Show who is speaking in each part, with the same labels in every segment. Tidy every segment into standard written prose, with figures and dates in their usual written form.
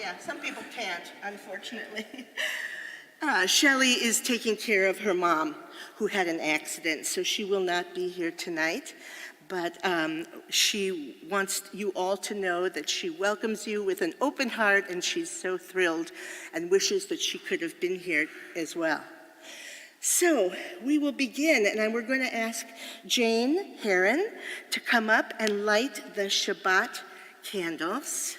Speaker 1: yeah, some people can't, unfortunately. Shelley is taking care of her mom, who had an accident, so she will not be here tonight. But she wants you all to know that she welcomes you with an open heart, and she's so thrilled and wishes that she could have been here as well. So we will begin, and we're going to ask Jane Herron to come up and light the Shabbat candles.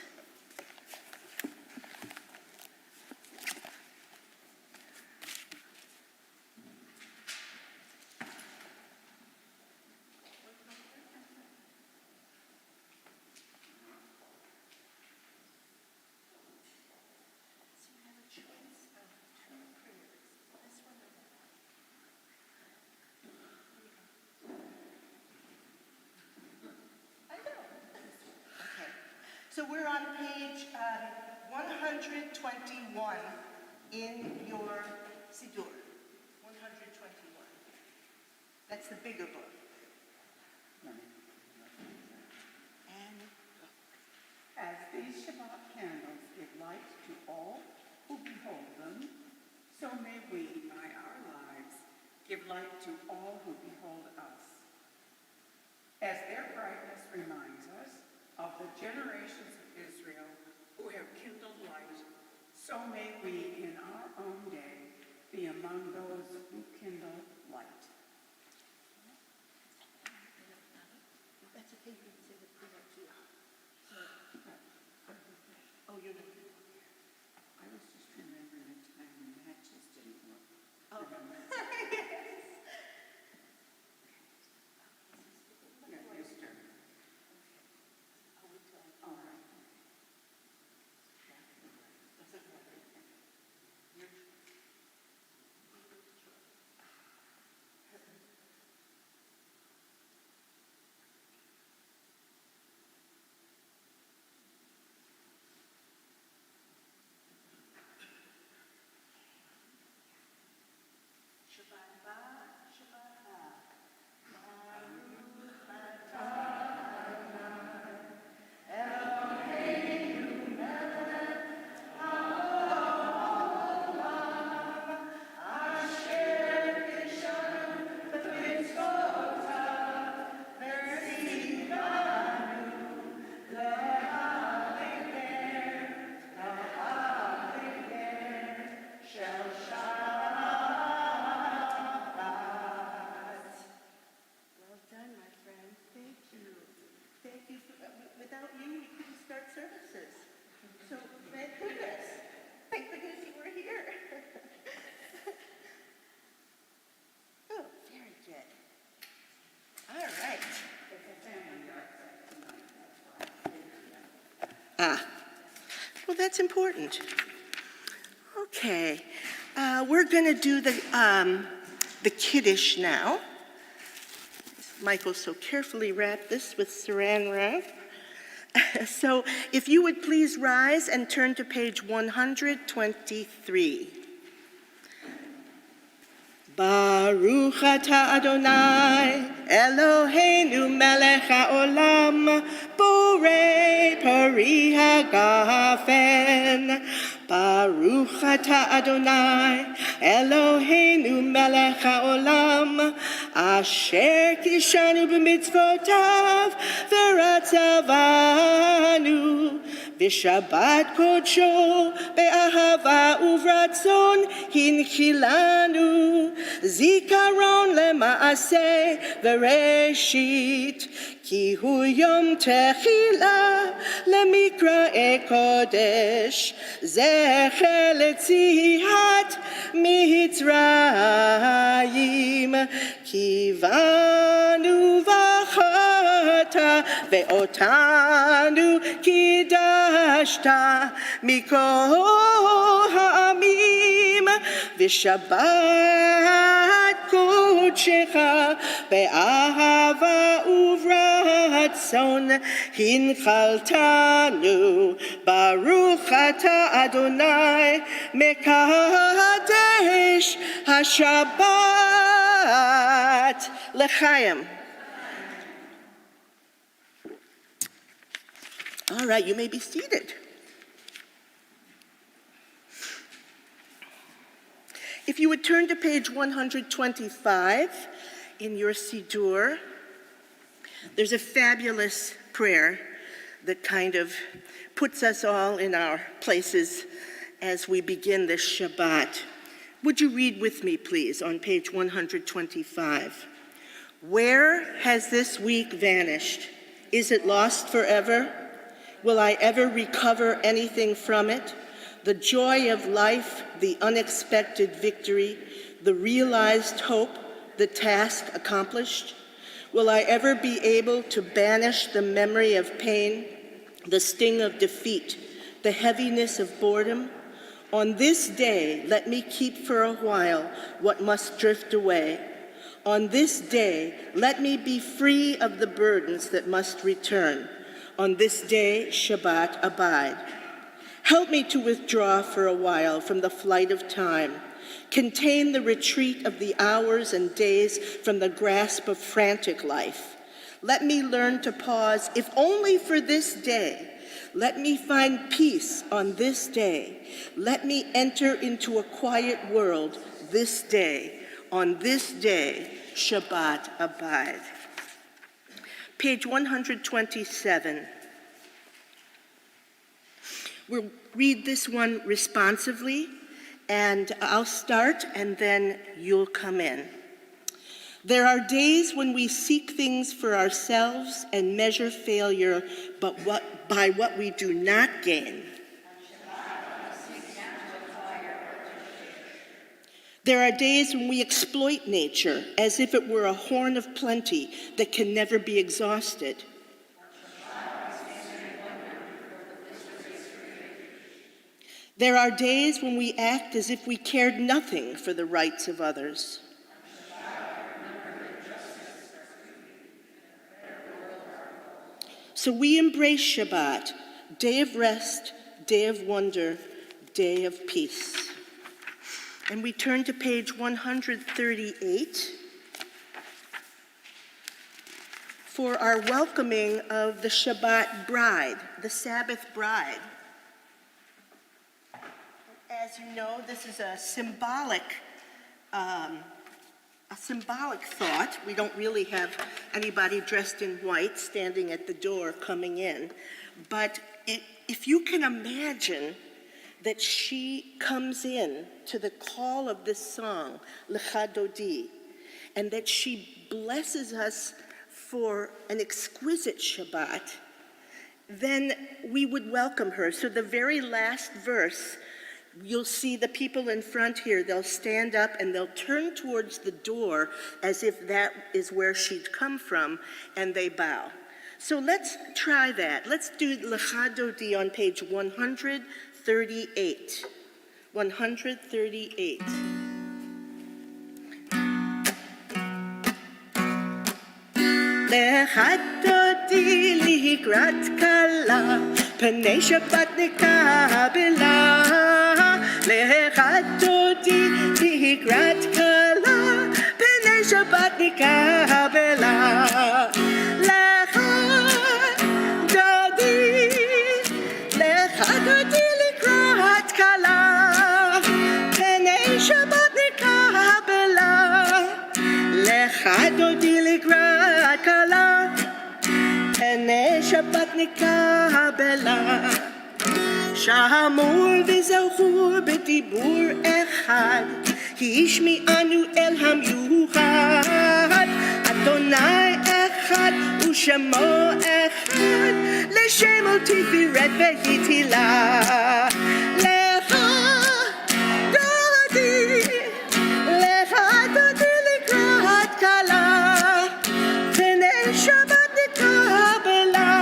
Speaker 1: So we're on page 121 in your Siddur. 121. That's the bigger book. And
Speaker 2: as these Shabbat candles give light to all who behold them, so may we, by our lives, give light to all who behold us. As their brightness reminds us of the generations of Israel who have kindled light, so may we in our own day be among those who kindle light.
Speaker 1: that's okay, you can say the prayer too. Oh, you're not.
Speaker 2: I was just remembering a time when matches didn't work.
Speaker 1: Oh.
Speaker 2: Yeah, Easter. All right.
Speaker 1: Without you, we couldn't start services. So thank goodness. Thank goodness you were here. Oh, very good. All right. Well, that's important. Okay. We're going to do the Kiddush now. Michael so carefully wrapped this with saran wrap. So if you would please rise and turn to page 123. Baruch atah Adonai, Eloheinu melech haolam, borei pari hagafen. Baruch atah Adonai, Eloheinu melech haolam, asher kiddushanu b'mitzvotav, v'ratzavanu, v'shabbat kodsho, be'ahava uvratzon, hinchilanu, zikaron lema'aseh v'reshit, ki hu yom techila lemikra kodesh, zecher letzihat mitzrayim, kivanu v'chata ve'otanu kidashta mikol ha'amim, v'shabbat kodshecha be'ahava uvratzon hinchaltanu. Baruch atah Adonai mekadesh haShabbat l'chaim. All right, you may be seated. If you would turn to page 125 in your Siddur, there's a fabulous prayer that kind of puts us all in our places as we begin this Shabbat. Would you read with me, please, on page 125? Where has this week vanished? Is it lost forever? Will I ever recover anything from it? The joy of life, the unexpected victory, the realized hope, the task accomplished? Will I ever be able to banish the memory of pain, the sting of defeat, the heaviness of boredom? On this day, let me keep for a while what must drift away. On this day, let me be free of the burdens that must return. On this day, Shabbat, abide. Help me to withdraw for a while from the flight of time. Contain the retreat of the hours and days from the grasp of frantic life. Let me learn to pause, if only for this day. Let me find peace on this day. Let me enter into a quiet world this day. On this day, Shabbat, abide. Page 127. We'll read this one responsively, and I'll start, and then you'll come in. There are days when we seek things for ourselves and measure failure by what we do not gain. There are days when we exploit nature as if it were a horn of plenty that can never be exhausted. There are days when we act as if we cared nothing for the rights of others. So we embrace Shabbat, day of rest, day of wonder, day of peace. And we turn to page 138 for our welcoming of the Shabbat bride, the Sabbath bride. As you know, this is a symbolic thought. We don't really have anybody dressed in white standing at the door coming in. But if you can imagine that she comes in to the call of this song, Lecha Dodi, and that she blesses us for an exquisite Shabbat, then we would welcome her. So the very last verse, you'll see the people in front here, they'll stand up and they'll turn towards the door as if that is where she'd come from, and they bow. So let's try that. Let's do Lecha Dodi on page 138. 138. Lecha Dodi likrat kala, pnei Shabbat nekabela. Lecha Dodi likrat kala, pnei Shabbat nekabela. Lecha Dodi likrat kala, pnei Shabbat nekabela. Lecha Dodi likrat kala, pnei Shabbat nekabela. שמעו וזכו בדיבור אחד, השמיענו אל המיוחד. אדוני אחד ושמו אחד, לשם תפארת והיתילה. לך דודי, לך דודי לקראת כלה, פני שבת נקבלה.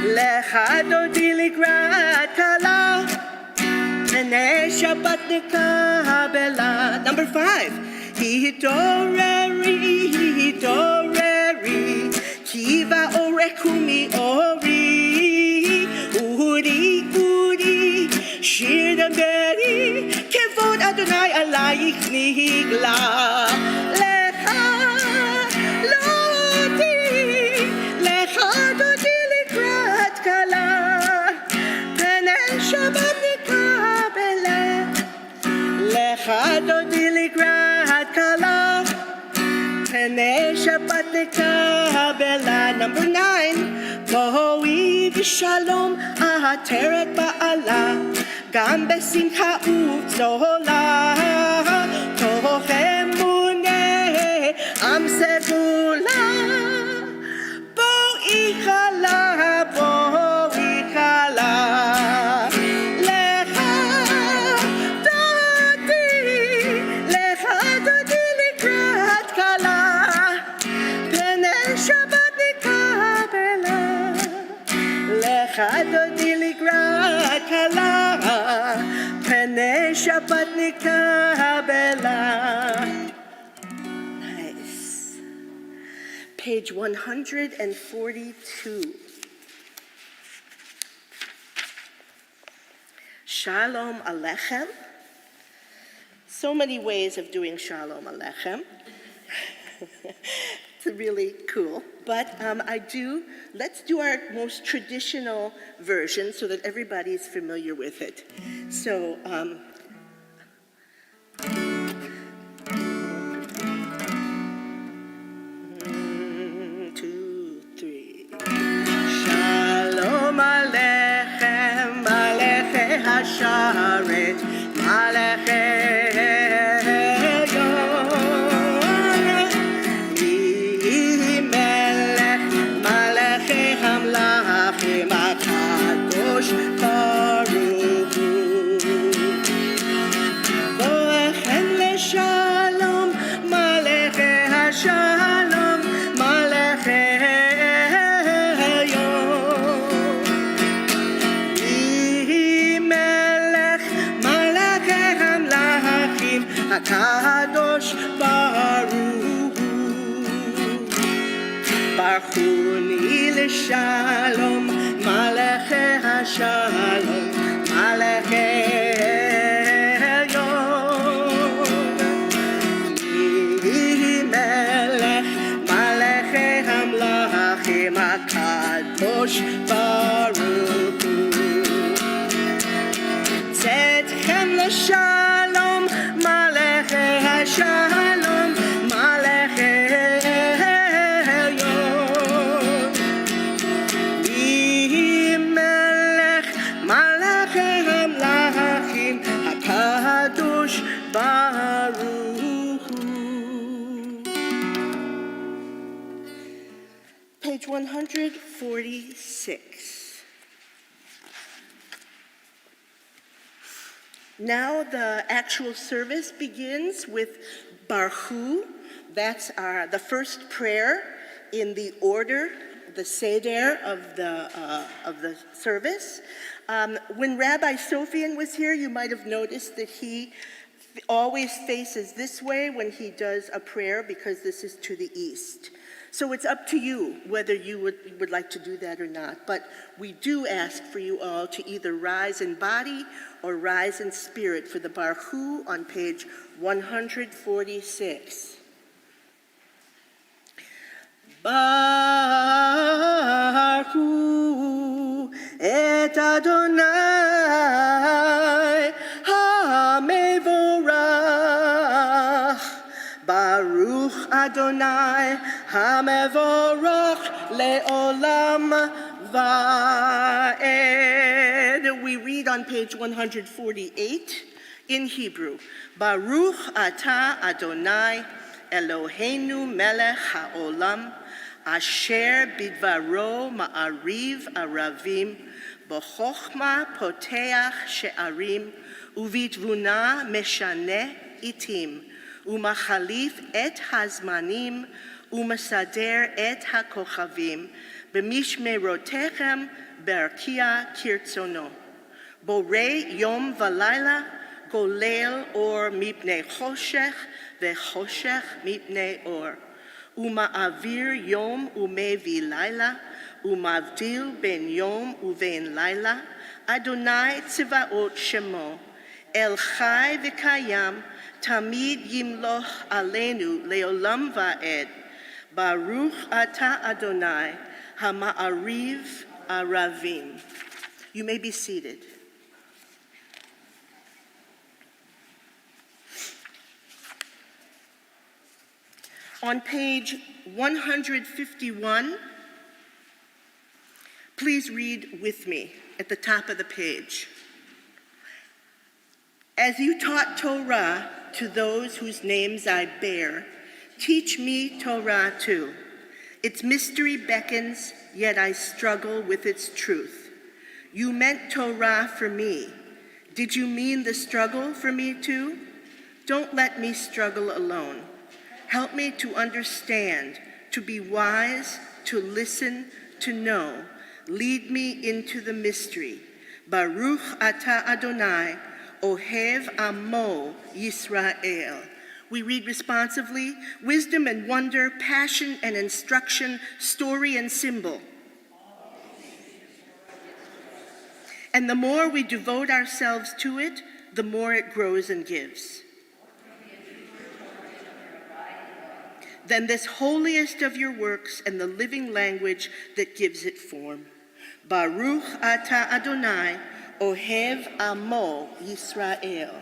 Speaker 1: לך דודי לקראת כלה, פני שבת נקבלה. Number 5. התעוררי, כי באורך ומאורי. אורי, שיר דברי, כבוד אדוני עלייך נגלה. לך דודי לקראת כלה, פני שבת נקבלה. לך דודי Shabbat nekabela. Number 9, Boi v'shalom ahateret ba'ala, gam besimcha ugdola, toch emune am segula. Boi chala, boi chala. Adodi ligrat kala, Penei Shabbat nikabela. Nice. Page 142. Shalom Alechem. So many ways of doing Shalom Alechem. It's really cool. But let's do our most traditional version so that everybody is familiar with it. So, 1, 2, 3. Shalom Alechem, Aleche Hasharet, Aleche Kadosh Baruch Barchuni l'shalom Maleche HaShalom Maleche Elyon Melech Maleche Hamlachim HaKadosh Baruch Tzedchem l'shalom Maleche Shalom, Maleche Elyon, Melech, Maleche Hamlachim, HaKadosh Baruch. Page 146. Now the actual service begins with Barhu. That's the first prayer in the order, the seder of the service. When Rabbi Sofian was here, you might have noticed that he always faces this way when he does a prayer because this is to the east. So it's up to you whether you would like to do that or not. But we do ask for you all to either rise in body or rise in spirit for the Barhu on page 146. Barhu et Adonai HaMevorach, Baruch Adonai HaMevorach le'olam va'ed. We read on page 148 in Hebrew, Baruch Ata Adonai Eloheinu melech ha'olam, asher bidvaro ma'ariv aravim, b'chochma poteach she'arim, uvitvuna meshane itim, umachalif et hazmanim, umasader et hakochavim, b'mishmerotechem berkia kirtzono. Borei yom v'layla, golel or mipnei choshech, vechoshech mipnei or. Uma'avir yom umevi layla, umavdil ben yom uvein layla, Adonai tzivaot shemo, El chai v'kayam, tamid yimloch alenu leolam va'ed, Baruch ata Adonai, hama'ariv aravim. You may be seated. On page 151, please read with me at the top of the page. As you taught Torah to those whose names I bear, teach me Torah too. Its mystery beckons, yet I struggle with its truth. You meant Torah for me. Did you mean the struggle for me too? Don't let me struggle alone. Help me to understand, to be wise, to listen, to know. Lead me into the mystery. Baruch atah Adonai, Ohev Amo Yisrael. We read responsively, wisdom and wonder, passion and instruction, story and symbol. And the more we devote ourselves to it, the more it grows and gives. Then this holiest of your works and the living language that gives it form. Baruch atah Adonai, Ohev Amo Yisrael.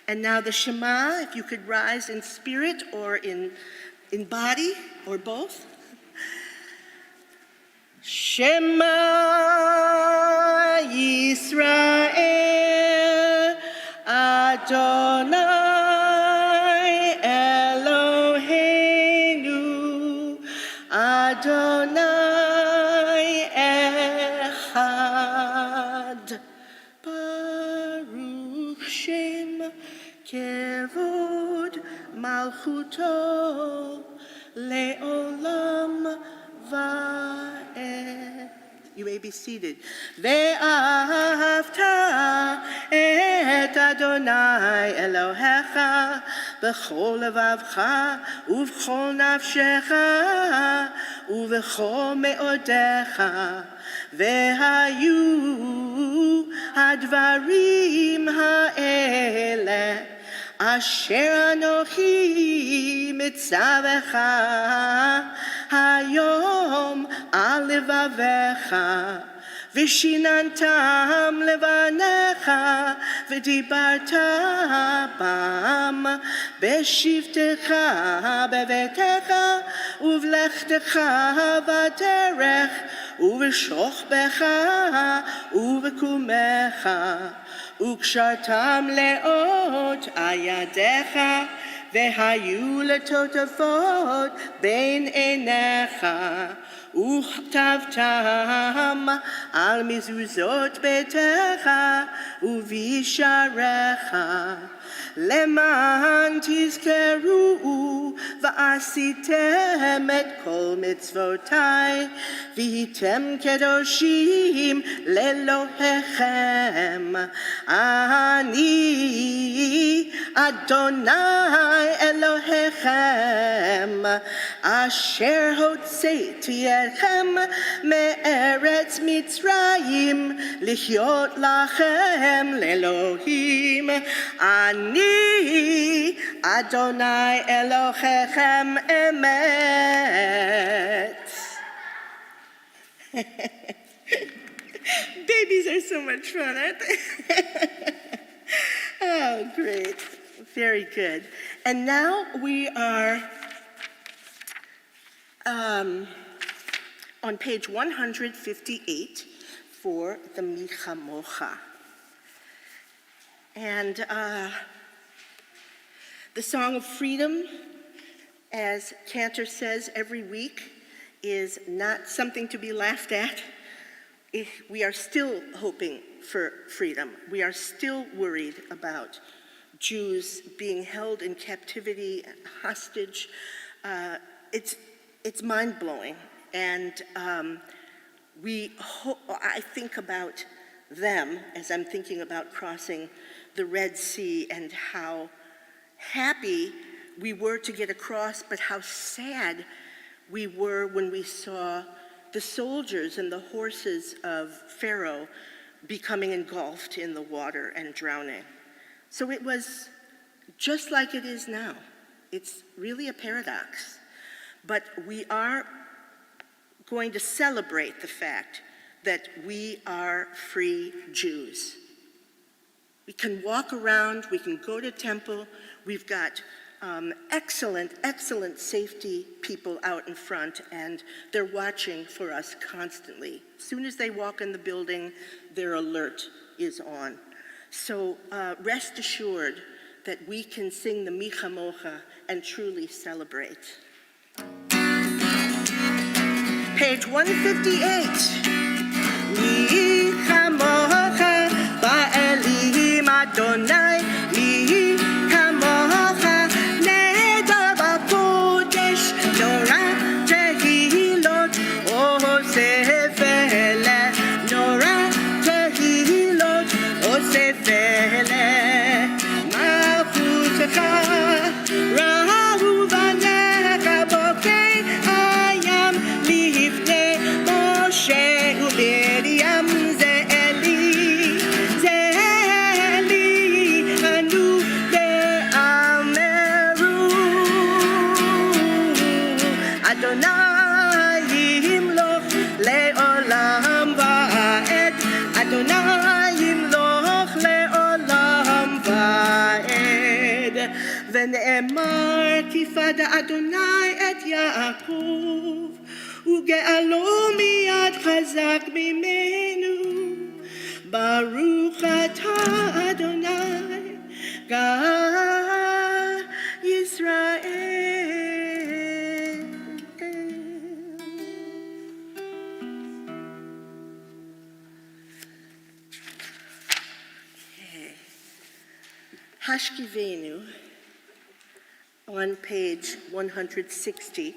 Speaker 1: And now the Shema, if you could rise in spirit or in body or both. Shema Yisrael Adonai Eloheinu Adonai Echad. Baruch Shem Kevod Malchuto Leolam Vaed. You may be seated. Ve'ahavta et Adonai Elohecha b'chol levavcha uv'chol nafshecha uv'chol me'odecha ve'hayu hadvarim ha'ele asher anochi mitzavecha hayom al levavecha vishinantam levanecha v'dibarta bam beshivtecha bevetecha uvlechtecha v'derech uv'shochbecha uv'kumecha וקשרתם לאות הידיך, והיו לטוטפות בין עיניך, וכתבתם על מזוזות ביתך ובישעריך, למען תזכרו ועשיתם את כל מצוותיי, והייתם קדושים לאלוהיכם. אני אדוני אלוהיכם, אשר הוצאתי אתכם מארץ מצרים, לחיות לכם לאלוהים. אני אדוני אלוהיכם אמת. Babies are so much fun, aren't they? Oh, great. Very good. And now we are on page 158 for the Michamocha. And the Song of Freedom, as Cantor says every week, is not something to be laughed at. We are still hoping for freedom. We are still worried about Jews being held in captivity and hostage. It's mind-blowing. And I think about them as I'm thinking about crossing the Red Sea and how happy we were to get across, but how sad we were when we saw the soldiers and the horses of Pharaoh becoming engulfed in the water and drowning. So it was just like it is now. It's really a paradox. But we are going to celebrate the fact that we are free Jews. We can walk around, we can go to temple, we've got excellent safety people out in front, and they're watching for us constantly. As soon as they walk in the building, their alert is on. So rest assured that we can sing the Mi Chamocha and truly celebrate. Page 158. Mi Chamocha ba'elim Adonai, Mi Chamocha neder b'kodesh, Norah tehilot osef eleh, Norah tehilot osef eleh. Malchutecha rahu v'necha bokei hayam lifnei Moshe u'Miriam, ze Eli anu ve'ameru Adonai yimloch le'olam va'ed, Adonai yimloch le'olam va'ed. ונאמר כי פדה אדוני את יעקב וגאלו מיד חזק ממנו. ברוך אתה אדוני גאל ישראל. Hashkivenu on page 160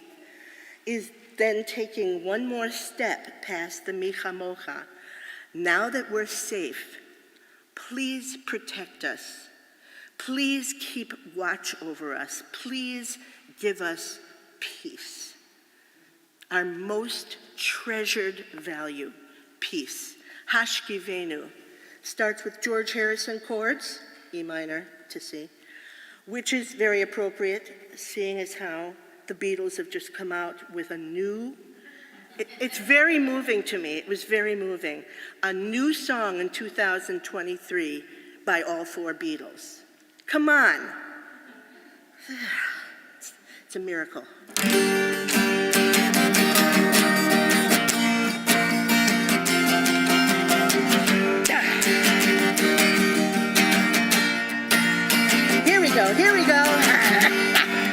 Speaker 1: is then taking one more step past the Mi Chamocha. Now that we're safe, please protect us. Please keep watch over us. Please give us peace. Our most treasured value, peace. Hashkivenu starts with George Harrison chords, E minor to C, which is very appropriate, seeing as how the Beatles have just come out with a new, it's very moving to me, it was very moving, a new song in 2023 by all four Beatles. Come on. It's a miracle. Here we go.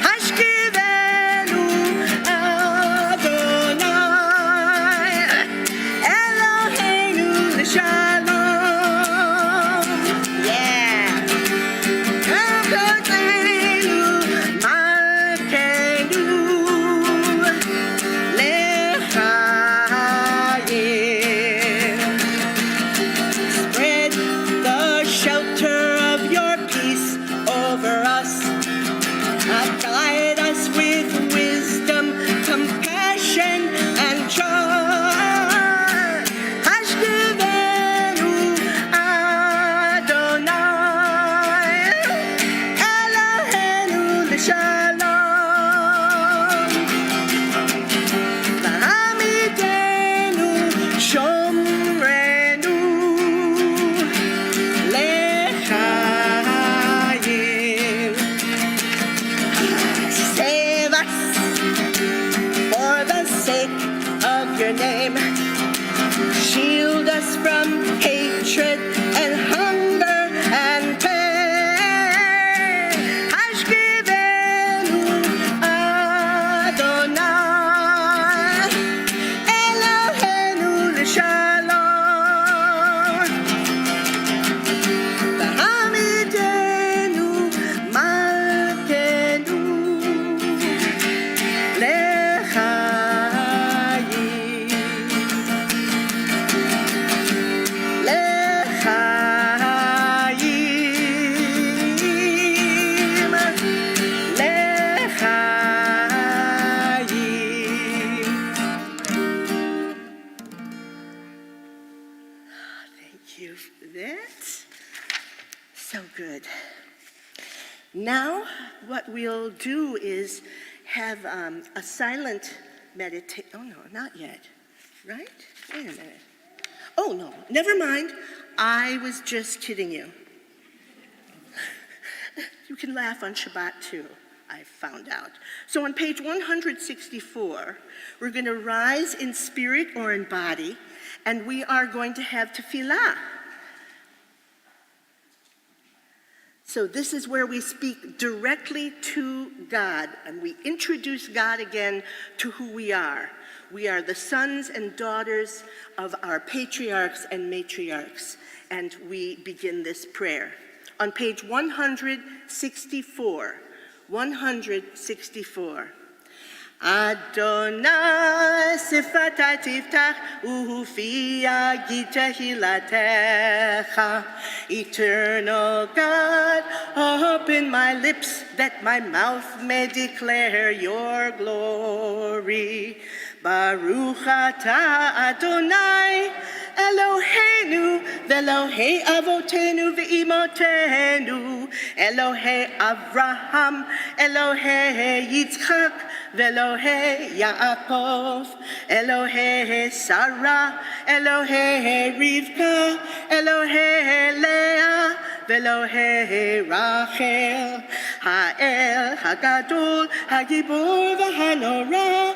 Speaker 1: Hashkivenu Adonai Eloheinu l'shalom. Yeah. Eloheinu malkeinu lechayim. Spread the shelter of your peace over us. Guide us with wisdom, compassion, and joy. Hashkivenu Adonai Eloheinu l'shalom. V'hamidenu shomrenu lechayim. Save us for the sake of your name. Shield us from hatred and hunger and pain. Hashkivenu Adonai Eloheinu l'shalom. V'hamidenu malkeinu lechayim. Lechayim. Lechayim. Thank you for that. So good. Now, what we'll do is have a silent meditation. Oh, no, not yet. Right? Wait a minute. Oh, no, never mind. I was just kidding you. You can laugh on Shabbat, too. I found out. So on page 164, we're going to rise in spirit or in body, and we are going to have tefillah. So this is where we speak directly to God, and we introduce God again to who we are. We are the sons and daughters of our patriarchs and matriarchs, and we begin this prayer. On page 164, 164. Adonai sifatai tiftach ufi yagid tehilatecha. Eternal God, open my lips that my mouth may declare your glory. Baruch atah Adonai Eloheinu ve'Elohei avotenu ve'imotenu, Elohei Avraham, Elohei Yitzchak, ve'Elohei Yaakov, Elohei Sarah, Elohei Rivka, Elohei Leah, ve'Elohei Rachel, Ha'el Hagadol, Hagibor v'Hanora,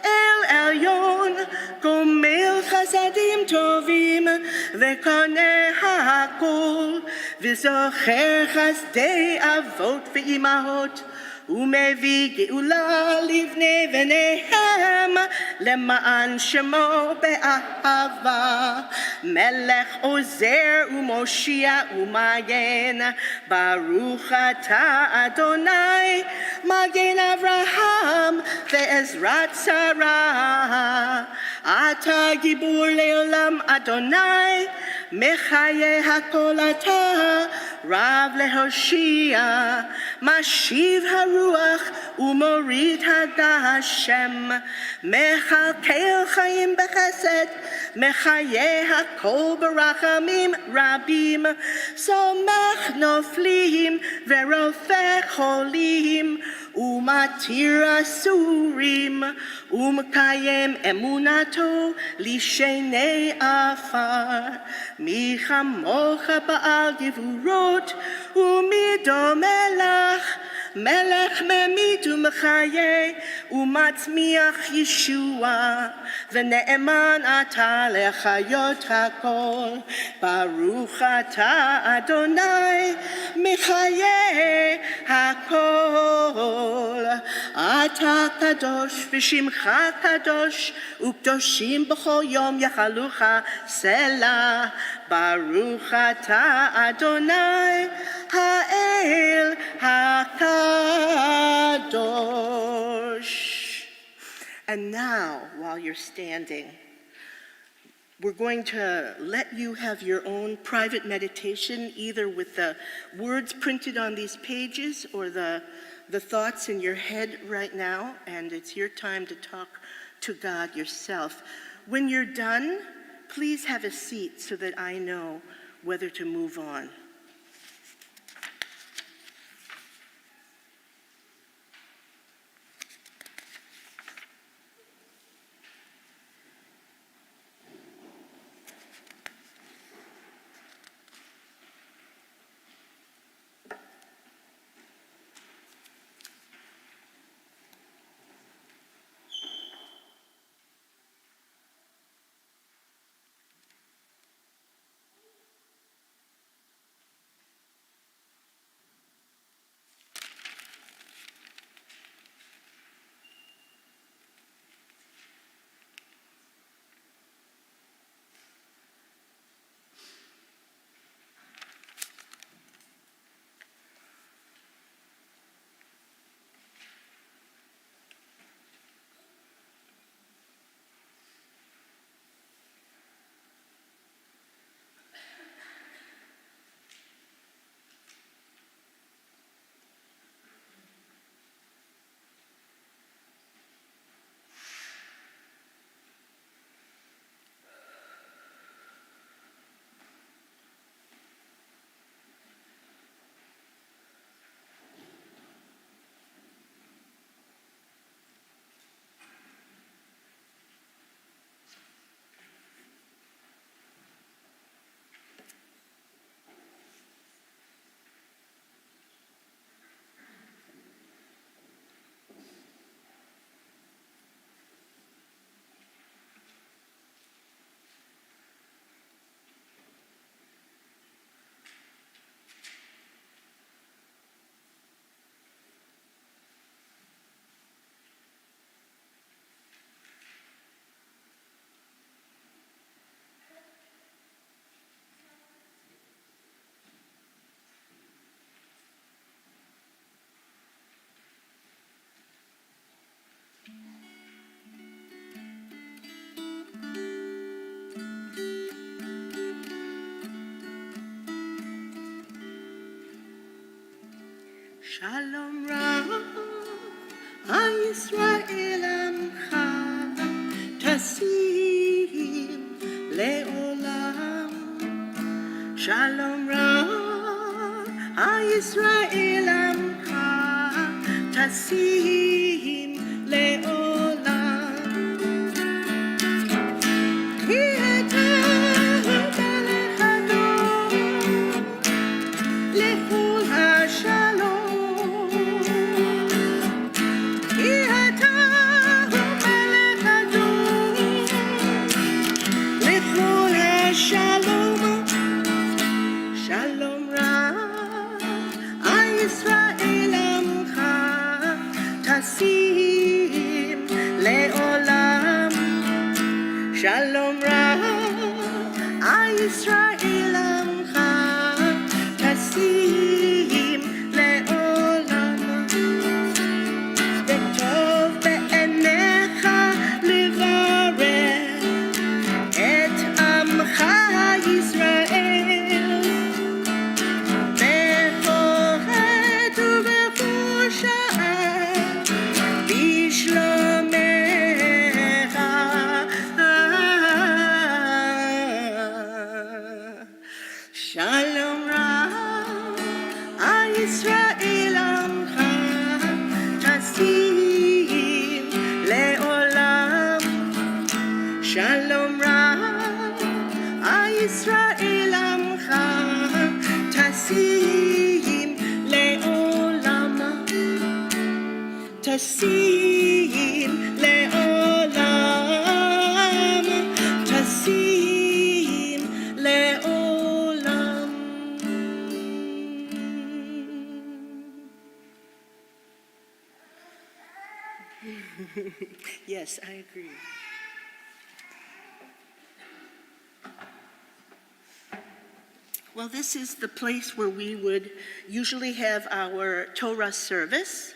Speaker 1: El Elyon, Gomel Chasadim Tovim, Vekone HaKol, V'zocher Chasdei Avot V'imahot, Umevi Geula Livnei V'nehem, Lema'an Shemo Be'ahava, Melech Ozer Umoshia Umagen, Baruch Atah Adonai, Magen Avraham, Ve'ezrat Sarah, Ata Gibur Leolam Adonai, Mechaye HaKol Atah, Rav Lehoshia, Mashiv HaRuach, Umorid HaGashem, Mechalkel Chaim Bechesed, Mechaye HaKol Barachamim Rabim, Somach Noflim, Verofech Cholim, Umatir Asurim, Umkayem Emunato, Lishenei Afar, Michamocha Ba'al Givurot, Umido Melach, Melech Memit Umechaye, Umatzmiach Yeshua, V'ne'eman Ata Lechayot HaKol, Baruch Ata Adonai, Mechaye HaKol, Ata Kadosh V'Shimcha Kadosh, Ukdoshim B'chol Yom Yachalucha Selah, Baruch Ata Adonai, Ha'el HaKadosh. And now, while you're standing, we're going to let you have your own private meditation, either with the words printed on these pages or the thoughts in your head right now, and it's your time to talk to God yourself. When you're done, please have a seat so that I know whether to move on. Shalom Rab, Yisrael Amcha, Tasim Leolam. Shalom Rab, Yisrael Amcha, Tasim Leolam. Ki אתה מלך הדור, לכו השלום. כי אתה מלך הדור, לכו השלום. שלום רב, ישראל עמך, תשים לעולם. שלום רב, ישראל עמך, תשים לעולם. וטוב בעיניך לברך את עמך ישראל, בכל עת ובכל שעה, בשלומך. שלום רב, ישראל עמך, תשים לעולם. שלום רב, ישראל עמך, תשים לעולם. תשים לעולם, תשים לעולם. Yes, I agree. Well, this is the place where we would usually have our Torah service,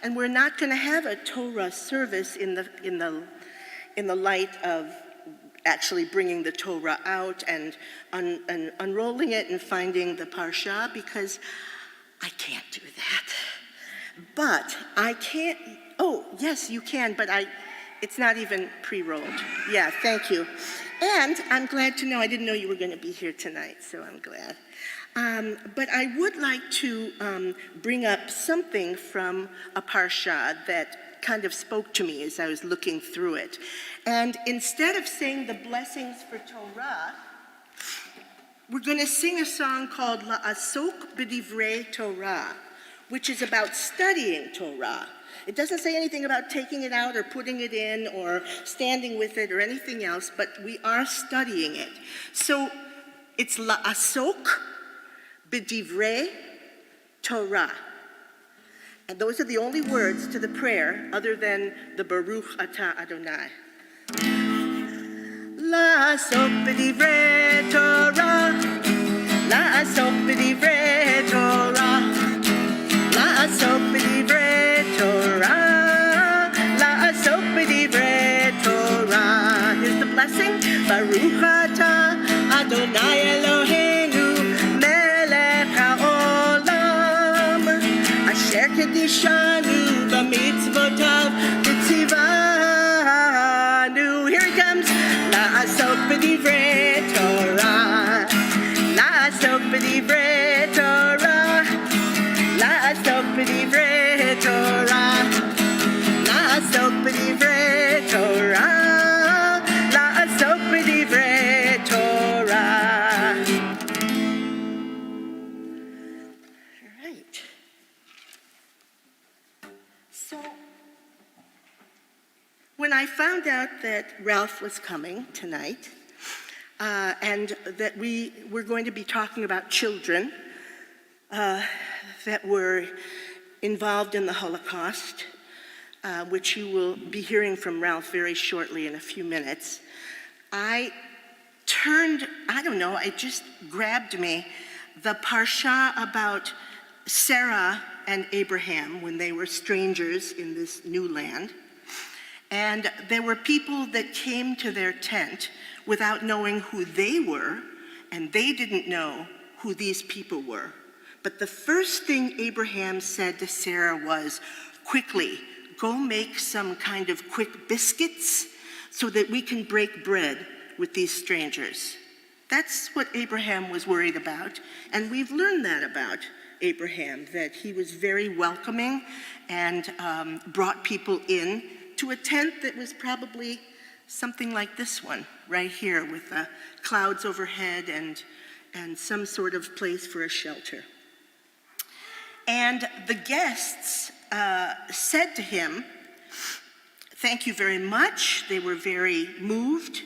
Speaker 1: and we're not going to have a Torah service in the light of actually bringing the Torah out and unrolling it and finding the parsha, because I can't do that. But I can't. Oh, yes, you can, but it's not even pre-rolled. Yeah, thank you. And I'm glad to know, I didn't know you were going to be here tonight, so I'm glad. But I would like to bring up something from a parsha that kind of spoke to me as I was looking through it. And instead of saying the blessings for Torah, we're going to sing a song called La'asok b'divrei Torah, which is about studying Torah. It doesn't say anything about taking it out or putting it in or standing with it or anything else, but we are studying it. So it's La'asok b'divrei Torah. And those are the only words to the prayer other than the Baruch Atah Adonai. La'asok b'divrei Torah, La'asok b'divrei Torah, La'asok b'divrei Torah, La'asok b'divrei Torah. Here's the blessing. Baruch Atah Adonai Eloheinu melech ha'olam, asher kedishanu b'mitzvotav v'tzivanu. Here it comes. La'asok b'divrei Torah, La'asok b'divrei Torah, La'asok b'divrei Torah, La'asok b'divrei Torah, La'asok b'divrei Torah. All right. So, when I found out that Ralph was coming tonight, and that we were going to be talking about children that were involved in the Holocaust, which you will be hearing from Ralph very shortly in a few minutes, it just grabbed me, the parsha about Sarah and Abraham when they were strangers in this new land. And there were people that came to their tent without knowing who they were, and they didn't know who these people were. But the first thing Abraham said to Sarah was, quickly, go make some kind of quick biscuits so that we can break bread with these strangers. That's what Abraham was worried about, and we've learned that about Abraham, that he was very welcoming and brought people in to a tent that was probably something like this one right here, with clouds overhead and some sort of place for a shelter. And the guests said to him, thank you very much. They were very moved.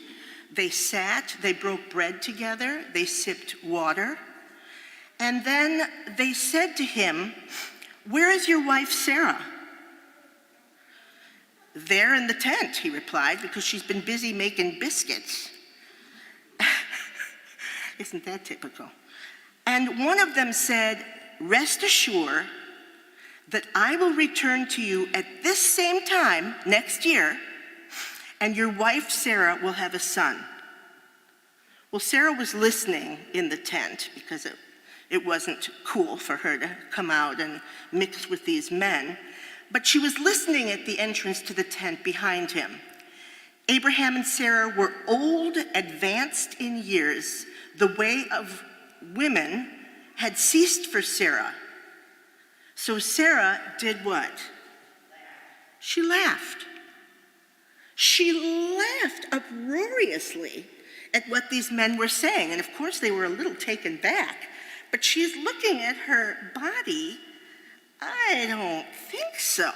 Speaker 1: They sat, they broke bread together, they sipped water. And then they said to him, where is your wife Sarah? There in the tent, he replied, because she's been busy making biscuits. Isn't that typical? And one of them said, rest assured that I will return to you at this same time next year, and your wife Sarah will have a son. Well, Sarah was listening in the tent because it wasn't cool for her to come out and mix with these men, but she was listening at the entrance to the tent behind him. Abraham and Sarah were old, advanced in years. The way of women had ceased for Sarah. So Sarah did what? She laughed. She laughed uproariously at what these men were saying. And of course they were a little taken back, but she's looking at her body. I don't think so.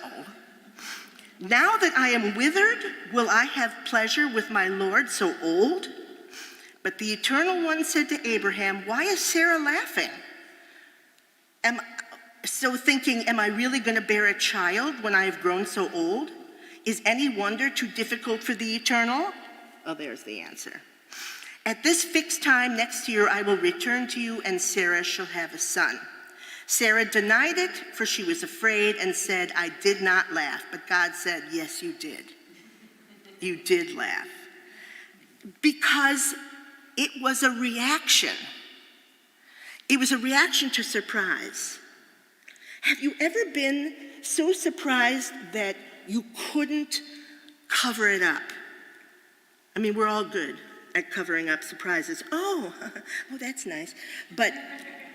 Speaker 1: Now that I am withered, will I have pleasure with my Lord so old? But the Eternal One said to Abraham, why is Sarah laughing? Thinking, am I really going to bear a child when I have grown so old? Is any wonder too difficult for the Eternal? Oh, there's the answer. At this fixed time next year, I will return to you, and Sarah shall have a son. Sarah denied it, for she was afraid, and said, I did not laugh. But God said, yes, you did. You did laugh. Because it was a reaction. It was a reaction to surprise. Have you ever been so surprised that you couldn't cover it up? I mean, we're all good at covering up surprises. Oh, that's nice. But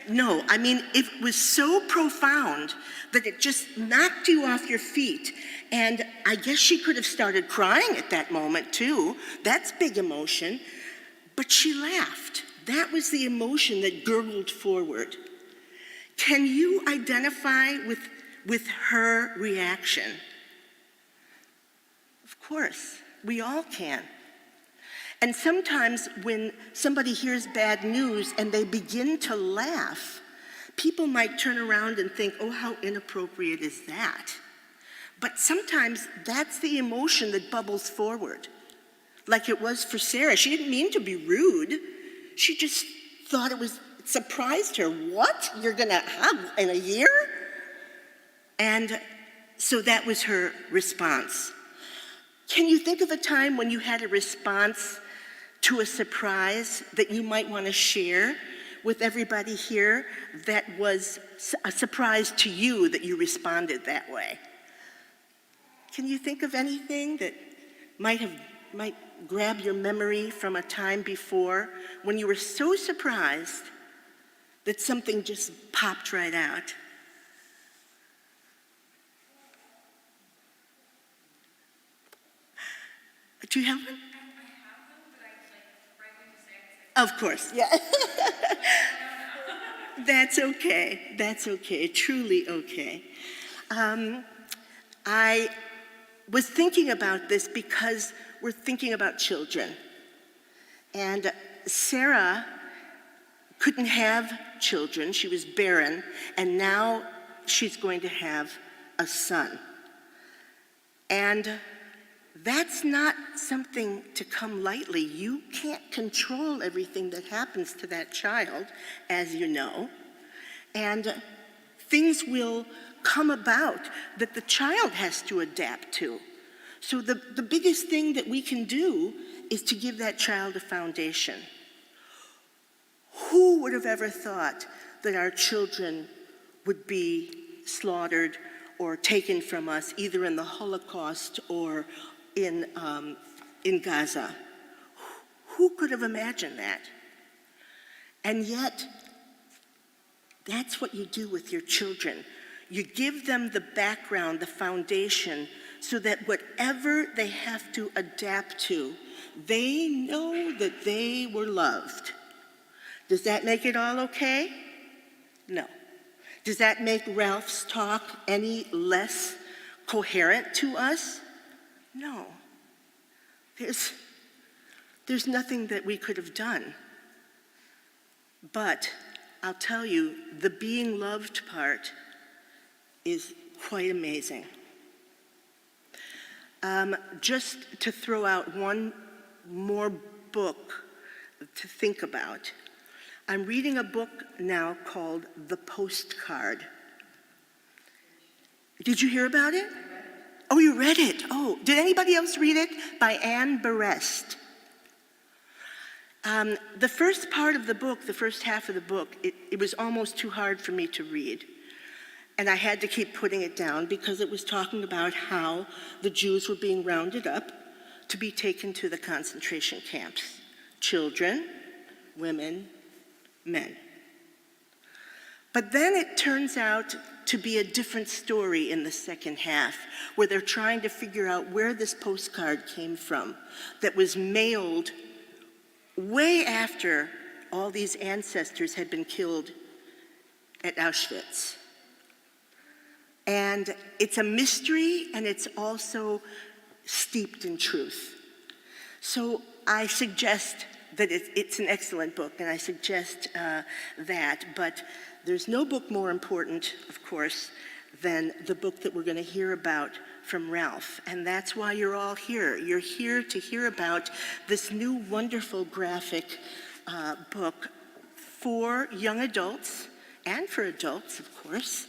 Speaker 1: no, I mean, it was so profound that it just knocked you off your feet. And I guess she could have started crying at that moment too. That's big emotion. But she laughed. That was the emotion that gurgled forward. Can you identify with her reaction? Of course, we all can. And sometimes when somebody hears bad news and they begin to laugh, people might turn around and think, oh, how inappropriate is that? But sometimes that's the emotion that bubbles forward, like it was for Sarah. She didn't mean to be rude. She just thought it surprised her. What? You're gonna have in a year? And so that was her response. Can you think of a time when you had a response to a surprise that you might want to share with everybody here that was a surprise to you that you responded that way? Can you think of anything that might grab your memory from a time before when you were so surprised that something just popped right out? Do you have one?
Speaker 3: I have them, but right when you say it.
Speaker 1: Of course, yeah. That's okay. That's okay. Truly okay. I was thinking about this because we're thinking about children. And Sarah couldn't have children. She was barren, and now she's going to have a son. And that's not something to come lightly. You can't control everything that happens to that child, as you know. And things will come about that the child has to adapt to. So the biggest thing that we can do is to give that child a foundation. Who would have ever thought that our children would be slaughtered or taken from us, either in the Holocaust or in Gaza. Who could have imagined that? And yet, that's what you do with your children. You give them the background, the foundation, so that whatever they have to adapt to, they know that they were loved. Does that make it all okay? No. Does that make Ralph's talk any less coherent to us? No. There's nothing that we could have done. But I'll tell you, the being loved part is quite amazing. Just to throw out one more book to think about, I'm reading a book now called The Postcard. Did you hear about it? Oh, you read it? Oh, did anybody else read it? By Anne Berest. The first part of the book, the first half of the book, it was almost too hard for me to read. And I had to keep putting it down because it was talking about how the Jews were being rounded up to be taken to the concentration camps. Children, women, men. But then it turns out to be a different story in the second half, where they're trying to figure out where this postcard came from that was mailed way after all these ancestors had been killed at Auschwitz. And it's a mystery, and it's also steeped in truth. So I suggest that it's an excellent book, and I suggest that, but there's no book more important, of course, than the book that we're going to hear about from Ralph, and that's why you're all here. You're here to hear about this new wonderful graphic book for young adults, and for adults, of course.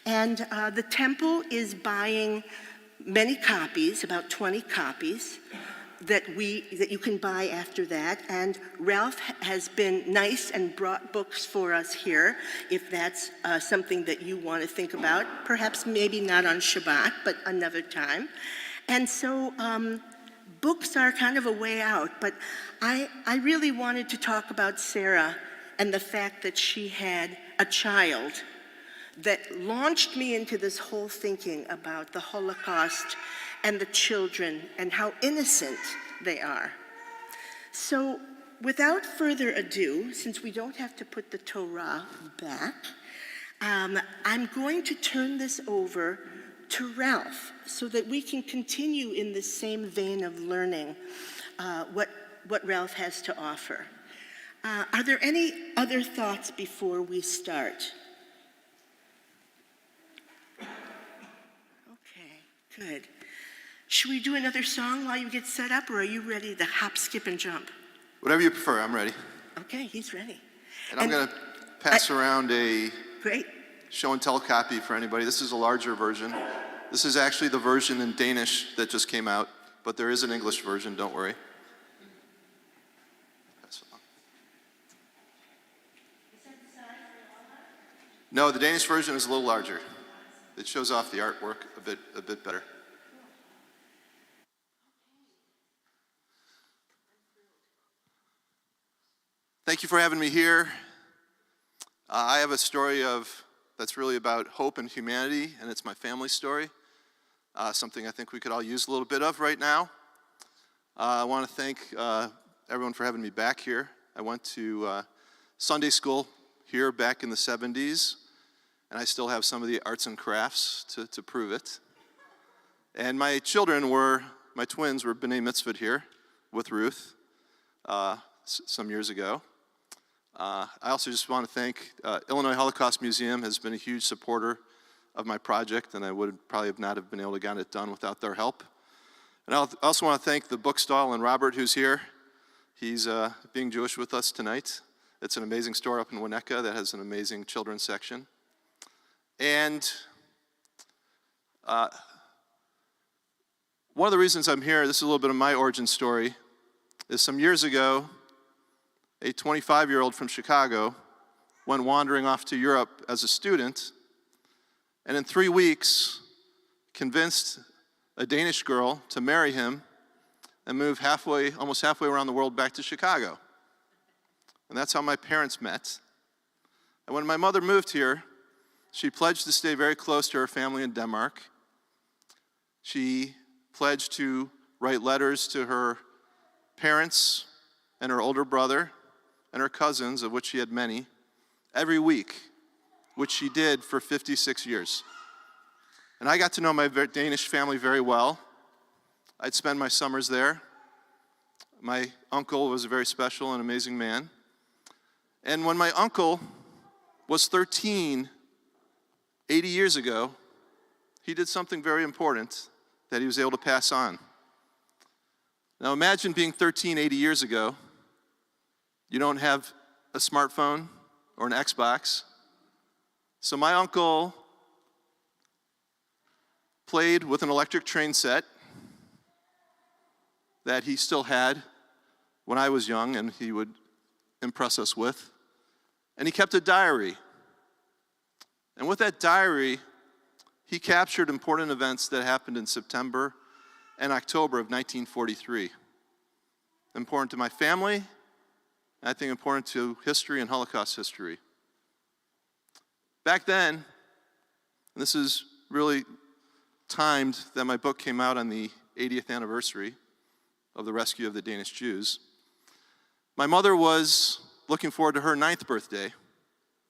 Speaker 1: And the Temple is buying many copies, about 20 copies, that you can buy after that. And Ralph has been nice and brought books for us here, if that's something that you want to think about. Perhaps maybe not on Shabbat, but another time. And so books are kind of a way out, but I really wanted to talk about Sarah and the fact that she had a child that launched me into this whole thinking about the Holocaust and the children and how innocent they are. So without further ado, since we don't have to put the Torah back, I'm going to turn this over to Ralph so that we can continue in the same vein of learning what Ralph has to offer. Are there any other thoughts before we start? Good. Should we do another song while you get set up, or are you ready to hop, skip, and jump?
Speaker 4: Whatever you prefer, I'm ready.
Speaker 1: Okay, he's ready.
Speaker 4: And I'm going to pass around a
Speaker 1: Great.
Speaker 4: show and tell copy for anybody. This is a larger version. This is actually the version in Danish that just came out, but there is an English version, don't worry. Pass it on. No, the Danish version is a little larger. It shows off the artwork a bit better. Thank you for having me here. I have a story that's really about hope and humanity, and it's my family story. Something I think we could all use a little bit of right now. I want to thank everyone for having me back here. I went to Sunday school here back in the 70s. And I still have some of the arts and crafts to prove it. And my twins were B'nai Mitzvah here with Ruth some years ago. I also just want to thank Illinois Holocaust Museum has been a huge supporter of my project, and I would probably not have been able to get it done without their help. And I also want to thank the bookstall and Robert, who's here. He's being Jewish with us tonight. It's an amazing store up in Winnetka that has an amazing children's section. And one of the reasons I'm here, this is a little bit of my origin story, is some years ago, a 25-year-old from Chicago went wandering off to Europe as a student and in 3 weeks convinced a Danish girl to marry him and move almost halfway around the world back to Chicago. And that's how my parents met. And when my mother moved here, she pledged to stay very close to her family in Denmark. She pledged to write letters to her parents and her older brother and her cousins, of which she had many, every week, which she did for 56 years. And I got to know my Danish family very well. I'd spend my summers there. My uncle was a very special and amazing man. And when my uncle was 13, 80 years ago, he did something very important that he was able to pass on. Now imagine being 13, 80 years ago. You don't have a smartphone or an Xbox. So my uncle played with an electric train set that he still had when I was young and he would impress us with. And he kept a diary. And with that diary, he captured important events that happened in September and October of 1943. Important to my family, and I think important to history and Holocaust history. Back then, and this is really timed that my book came out on the 80th anniversary of the rescue of the Danish Jews, my mother was looking forward to her 9th birthday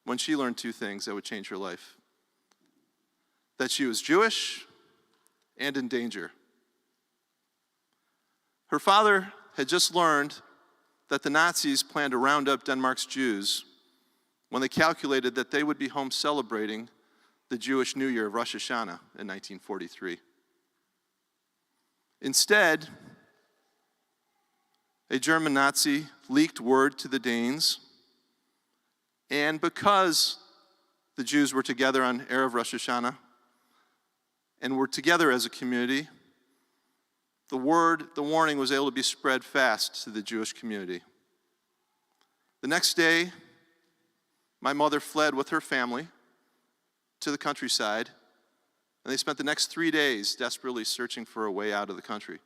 Speaker 4: when she learned 2 things that would change her life. That she was Jewish and in danger. Her father had just learned that the Nazis planned to round up Denmark's Jews when they calculated that they would be home celebrating the Jewish New Year of Rosh Hashanah in 1943. Instead, a German Nazi leaked word to the Danes, and because the Jews were together on Erev Rosh Hashanah and were together as a community, the warning was able to be spread fast to the Jewish community. The next day, my mother fled with her family to the countryside, and they spent the next 3 days desperately searching for a way out of the country.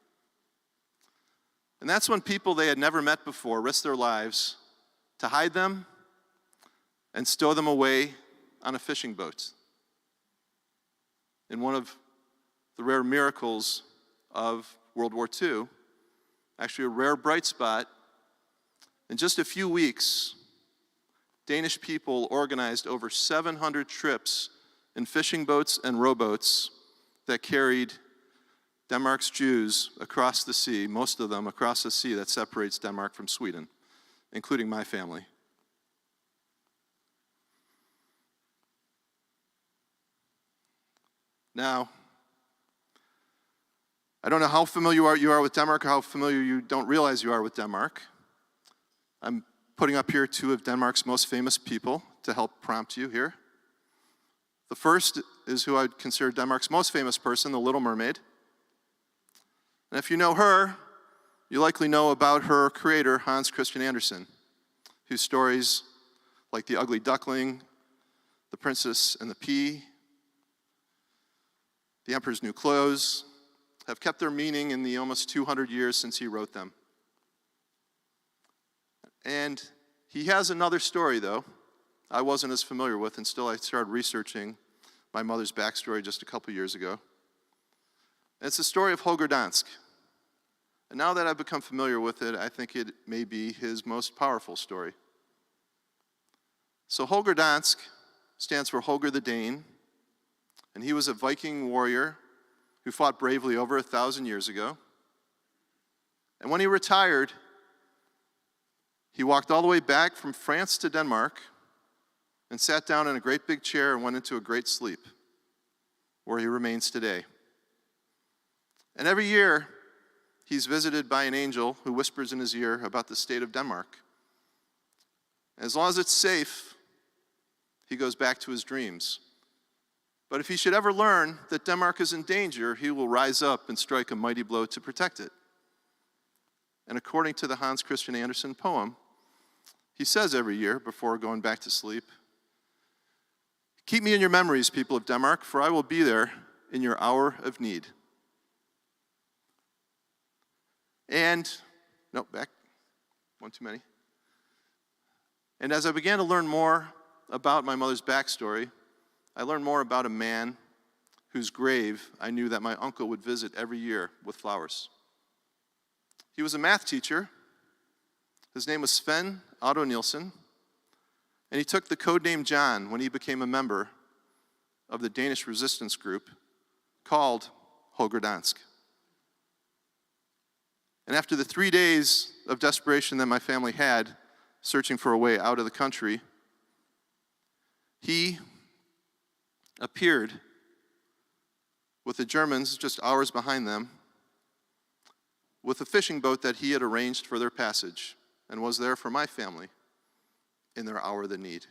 Speaker 4: And that's when people they had never met before risked their lives to hide them and stow them away on a fishing boat. In one of the rare miracles of World War II, actually a rare bright spot, in just a few weeks, Danish people organized over 700 trips in fishing boats and rowboats that carried Denmark's Jews across the sea, most of them across the sea that separates Denmark from Sweden, including my family. Now, I don't know how familiar you are with Denmark or how familiar you don't realize you are with Denmark. I'm putting up here 2 of Denmark's most famous people to help prompt you here. The first is who I'd consider Denmark's most famous person, the Little Mermaid. And if you know her, you likely know about her creator, Hans Christian Andersen, whose stories like The Ugly Duckling, The Princess and the Pea, The Emperor's New Clothes, have kept their meaning in the almost 200 years since he wrote them. And he has another story, though, I wasn't as familiar with until I started researching my mother's backstory just a couple years ago. And it's the story of Holger Dansk. And now that I've become familiar with it, I think it may be his most powerful story. So Holger Dansk stands for Holger the Dane, and he was a Viking warrior who fought bravely over 1,000 years ago. And when he retired, he walked all the way back from France to Denmark and sat down in a great big chair and went into a great sleep, where he remains today. And every year, he's visited by an angel who whispers in his ear about the state of Denmark. As long as it's safe, he goes back to his dreams. But if he should ever learn that Denmark is in danger, he will rise up and strike a mighty blow to protect it. And according to the Hans Christian Andersen poem, he says every year before going back to sleep, Keep me in your memories, people of Denmark, for I will be there in your hour of need. And, no, back, one too many. And as I began to learn more about my mother's backstory, I learned more about a man whose grave I knew that my uncle would visit every year with flowers. He was a math teacher. His name was Sven Otto Nielsen, and he took the codename John when he became a member of the Danish resistance group called Holger Dansk. And after the 3 days of desperation that my family had, searching for a way out of the country, he appeared with the Germans just hours behind them with a fishing boat that he had arranged for their passage and was there for my family in their hour of need.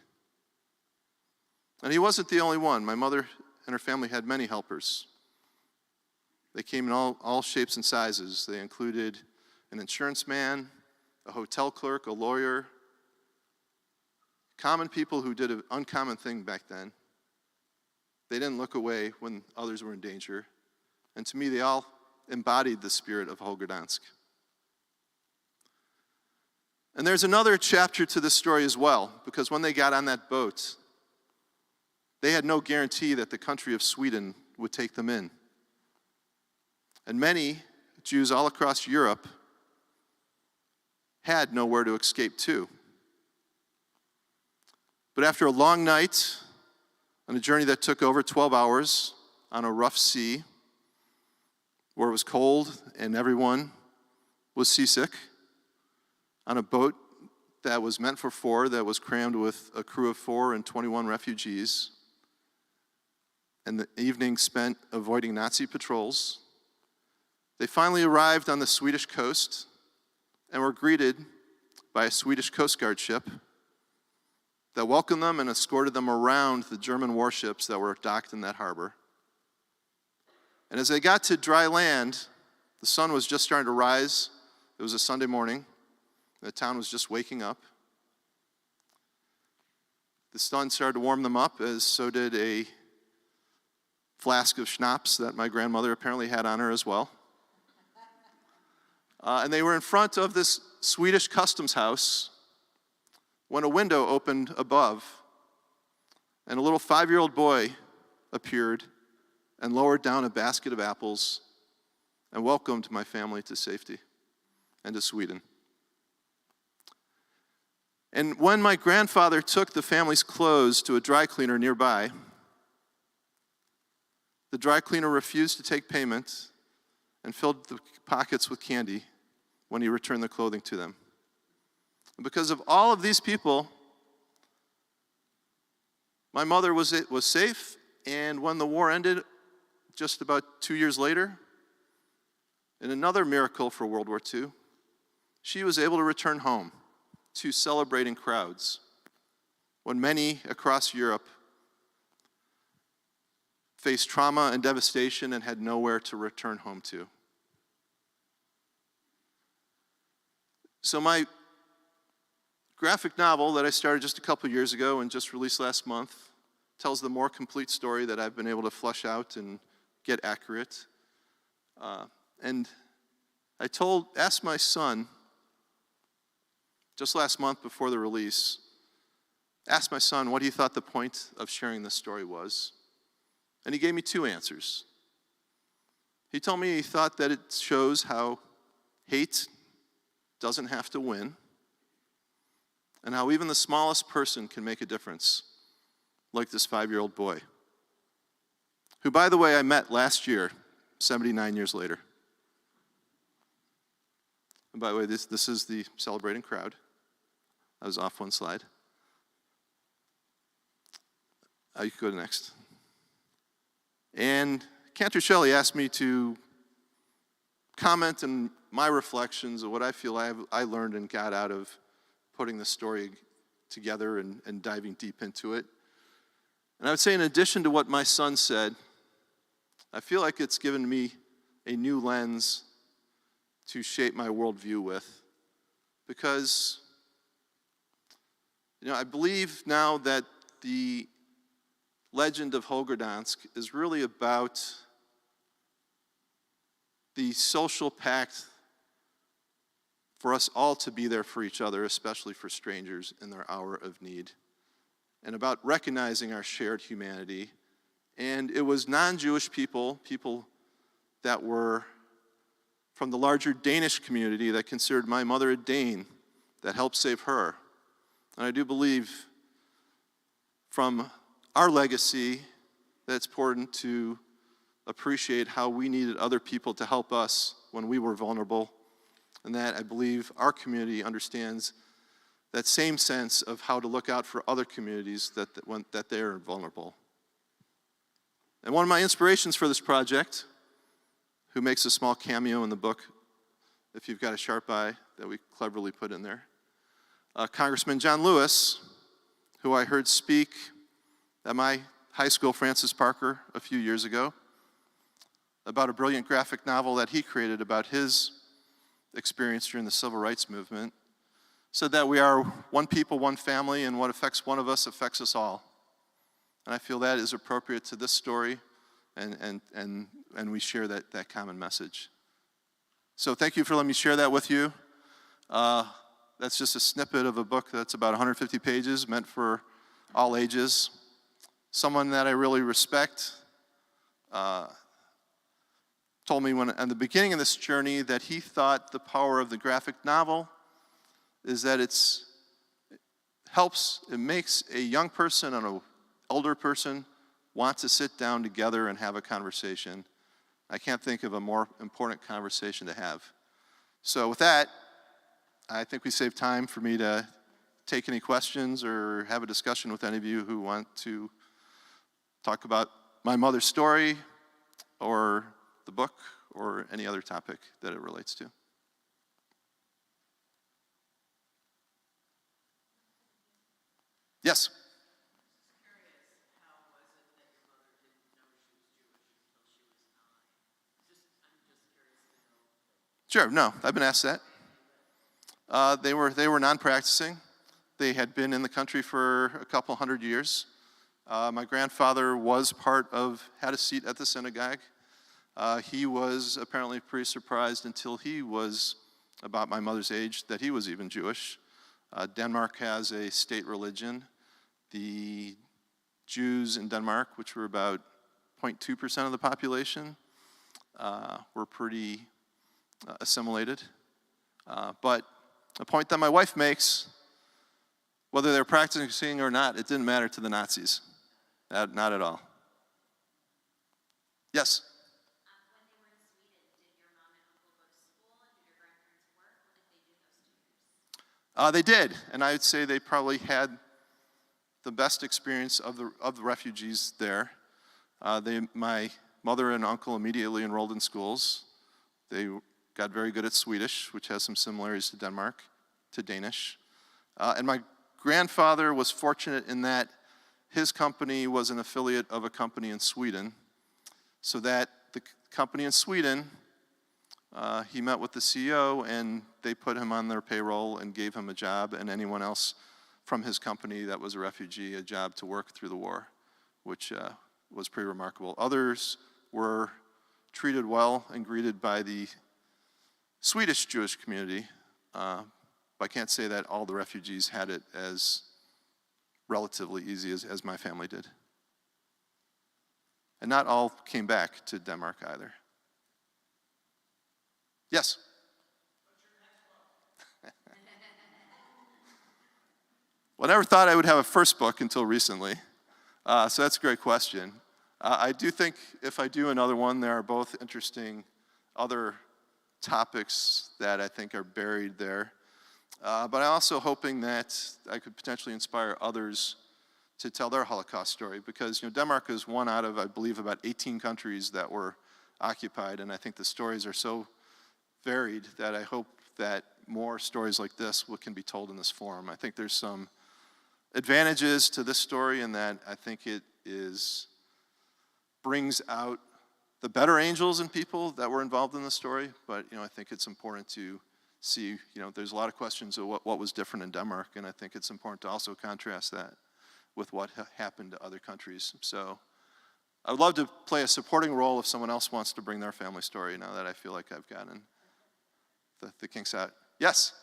Speaker 4: And he wasn't the only one. My mother and her family had many helpers. They came in all shapes and sizes. They included an insurance man, a hotel clerk, a lawyer, common people who did an uncommon thing back then. They didn't look away when others were in danger. And to me, they all embodied the spirit of Holger Dansk. And there's another chapter to this story as well, because when they got on that boat, they had no guarantee that the country of Sweden would take them in. And many Jews all across Europe had nowhere to escape to. But after a long night, on a journey that took over 12 hours on a rough sea, where it was cold and everyone was seasick, on a boat that was meant for 4, that was crammed with a crew of 4 and 21 refugees, and the evening spent avoiding Nazi patrols, they finally arrived on the Swedish coast and were greeted by a Swedish Coast Guard ship that welcomed them and escorted them around the German warships that were docked in that harbor. And as they got to dry land, the sun was just starting to rise. It was a Sunday morning. The town was just waking up. The sun started to warm them up, as so did a flask of schnapps that my grandmother apparently had on her as well. And they were in front of this Swedish customs house when a window opened above, and a little 5-year-old boy appeared and lowered down a basket of apples and welcomed my family to safety and to Sweden. And when my grandfather took the family's clothes to a dry cleaner nearby, the dry cleaner refused to take payment and filled the pockets with candy when he returned the clothing to them. And because of all of these people, my mother was safe, and when the war ended, just about 2 years later, in another miracle for World War II, she was able to return home to celebrating crowds when many across Europe faced trauma and devastation and had nowhere to return home to. So my graphic novel that I started just a couple years ago and just released last month tells the more complete story that I've been able to flesh out and get accurate. And I asked my son, just last month before the release, asked my son what he thought the point of sharing this story was. And he gave me 2 answers. He told me he thought that it shows how hate doesn't have to win, and how even the smallest person can make a difference, like this 5-year-old boy, who, by the way, I met last year, 79 years later. And by the way, this is the celebrating crowd. I was off one slide. You can go to next. And Cantor Shelley asked me to comment on my reflections of what I feel I learned and got out of putting this story together and diving deep into it. And I would say, in addition to what my son said, I feel like it's given me a new lens to shape my worldview with. Because, I believe now that the legend of Hogerdansk is really about the social pact for us all to be there for each other, especially for strangers in their hour of need, and about recognizing our shared humanity. And it was non-Jewish people that were from the larger Danish community that considered my mother a Dane, that helped save her. And I do believe from our legacy that it's important to appreciate how we needed other people to help us when we were vulnerable, and that I believe our community understands that same sense of how to look out for other communities that they are vulnerable. And one of my inspirations for this project, who makes a small cameo in the book, if you've got a sharp eye, that we cleverly put in there, Congressman John Lewis, who I heard speak at my high school, Francis Parker, a few years ago, about a brilliant graphic novel that he created about his experience during the civil rights movement, said that we are one people, one family, and what affects one of us affects us all. And I feel that is appropriate to this story, and we share that common message. So thank you for letting me share that with you. That's just a snippet of a book that's about 150 pages, meant for all ages. Someone that I really respect told me at the beginning of this journey that he thought the power of the graphic novel is that it makes a young person and an older person want to sit down together and have a conversation. I can't think of a more important conversation to have. So with that, I think we save time for me to take any questions or have a discussion with any of you who want to talk about my mother's story or the book or any other topic that it relates to. Yes? Sure, no, I've been asked that. They were non-practicing. They had been in the country for a couple hundred years. My grandfather had a seat at the synagogue. He was apparently pretty surprised until he was about my mother's age that he was even Jewish. Denmark has a state religion. The Jews in Denmark, which were about 0.2% of the population, were pretty assimilated. But a point that my wife makes, whether they're practicing or not, it didn't matter to the Nazis. Not at all. Yes?
Speaker 3: When they were in Sweden, did your mom and uncle go to school, and did your grandparents work? What did they do those 2 years?
Speaker 4: They did, and I would say they probably had the best experience of the refugees there. My mother and uncle immediately enrolled in schools. They got very good at Swedish, which has some similarities to Denmark, to Danish. And my grandfather was fortunate in that his company was an affiliate of a company in Sweden, so that the company in Sweden, he met with the CEO and they put him on their payroll and gave him a job, and anyone else from his company that was a refugee a job to work through the war, which was pretty remarkable. Others were treated well and greeted by the Swedish Jewish community, but I can't say that all the refugees had it as relatively easy as my family did. And not all came back to Denmark either. Yes? Well, I never thought I would have a first book until recently, so that's a great question. I do think if I do another one, there are both interesting other topics that I think are buried there. But I'm also hoping that I could potentially inspire others to tell their Holocaust story, because Denmark is one out of, I believe, about 18 countries that were occupied, and I think the stories are so varied that I hope that more stories like this can be told in this forum. I think there's some advantages to this story in that I think it brings out the better angels in people that were involved in the story, but I think it's important to see, there's a lot of questions of what was different in Denmark, and I think it's important to also contrast that with what happened to other countries. So I would love to play a supporting role if someone else wants to bring their family story now that I feel like I've gotten the kinks out. Yes?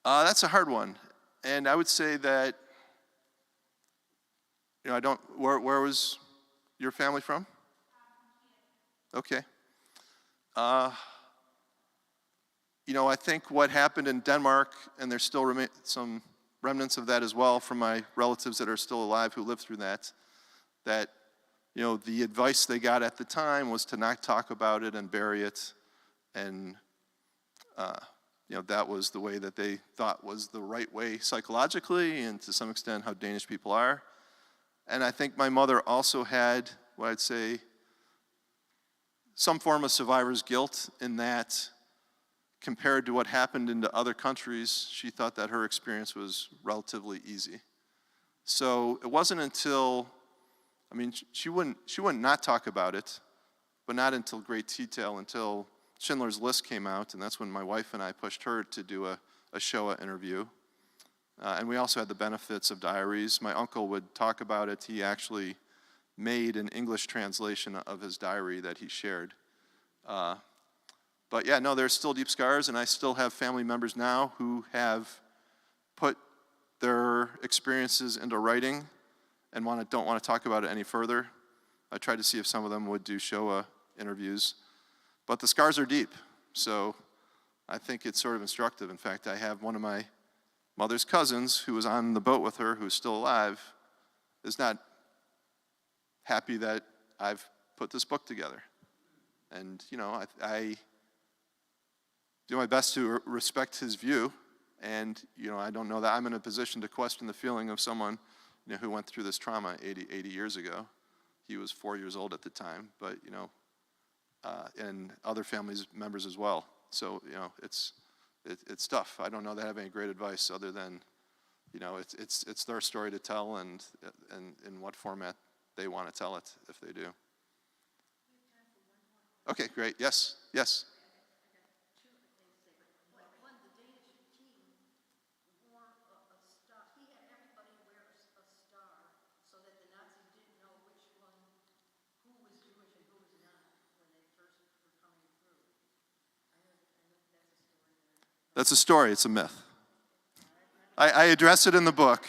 Speaker 4: That's a hard one. And I would say that, I don't, where was your family from? Okay. I think what happened in Denmark, and there's still some remnants of that as well from my relatives that are still alive who lived through that, the advice they got at the time was to not talk about it and bury it, and that was the way that they thought was the right way psychologically, and to some extent how Danish people are. And I think my mother also had, what I'd say, some form of survivor's guilt in that, compared to what happened into other countries, she thought that her experience was relatively easy. So it wasn't until, she wouldn't not talk about it, but not until great detail, until Schindler's List came out, and that's when my wife and I pushed her to do a Shoah interview. And we also had the benefits of diaries. My uncle would talk about it. He actually made an English translation of his diary that he shared. But yeah, no, there's still deep scars, and I still have family members now who have put their experiences into writing and don't want to talk about it any further. I tried to see if some of them would do Shoah interviews. But the scars are deep, so I think it's sort of instructive. In fact, I have one of my mother's cousins who was on the boat with her, who's still alive, is not happy that I've put this book together. And, I do my best to respect his view, and, I don't know that I'm in a position to question the feeling of someone, who went through this trauma 80 years ago. He was 4 years old at the time, but, and other families members as well. So, it's tough. I don't know that I have any great advice other than, it's their story to tell, and in what format they want to tell it, if they do. Okay, great. Yes, yes.
Speaker 5: When the Danish king wore a star, he had everybody wear a star so that the Nazis didn't know which one, who was Jewish and who was not when they first were coming through. I know that's a story.
Speaker 4: That's a story. It's a myth. I address it in the book.